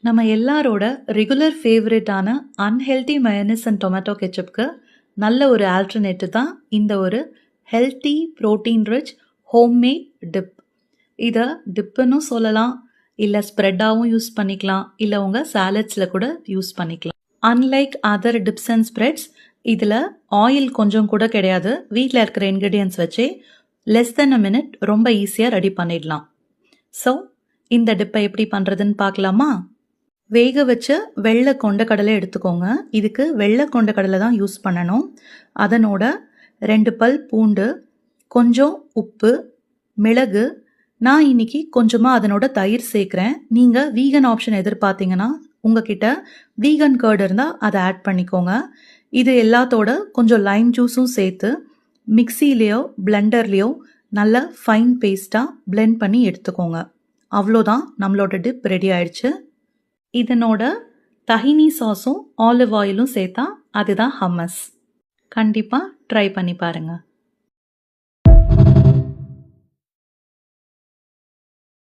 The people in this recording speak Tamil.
நம்ம எல்லாரோட ரெகுலர் ஃபேவரட்டான அன்ஹெல்தி மயோனைஸ் அண்ட் டொமேட்டோ கெச்சப்க்கு நல்ல ஒரு ஆல்டர்னேட்டிவ் தான் இந்த ஒரு healthy protein rich homemade dip. இதை டிப்புன்னு சொல்லலாம், இல்லை ஸ்ப்ரெட்டாகவும் யூஸ் பண்ணிக்கலாம், இல்லை உங்கள் சாலட்ஸில் கூட யூஸ் பண்ணிக்கலாம். Unlike other tips and spreads, இதில் ஆயில் கொஞ்சம் கூட கிடையாது. வீட்டில் இருக்கிற இன்க்ரீடியன்ஸ் வச்சே லெஸ் தென் அ மினிட் ரொம்ப ஈஸியாக ரெடி பண்ணிடலாம். ஸோ இந்த டிப்பை எப்படி பண்ணுறதுன்னு பார்க்கலாமா? வேக வச்ச வெள்ளை கொண்டக்கடலை எடுத்துக்கோங்க. இதுக்கு வெள்ளை கொண்டக்கடலை தான் யூஸ் பண்ணணும். அதனோட 2 பல் பூண்டு, கொஞ்சம் உப்பு, மிளகு, நான் இன்னைக்கு கொஞ்சமாக அதனோட தயிர் சேர்க்குறேன். நீங்கள் வீகன் ஆப்ஷன் எதிர்பார்த்தீங்கன்னா உங்ககிட்ட வீகன் கர்ட் இருந்தால் அதை ஆட் பண்ணிக்கோங்க. இது எல்லாத்தோட கொஞ்சம் லைம் ஜூஸும் சேர்த்து மிக்சிலேயோ பிளெண்டர்லேயோ நல்ல ஃபைன் பேஸ்ட்டாக பிளெண்ட் பண்ணி எடுத்துக்கோங்க. அவ்வளோதான், நம்மளோட டிப் ரெடி ஆயிடுச்சு. இதனோட தஹினி சாஸும் ஆலிவ் ஆயிலும் சேர்த்தா அதுதான் ஹம்மஸ். கண்டிப்பாக ட்ரை பண்ணி பாருங்கள்.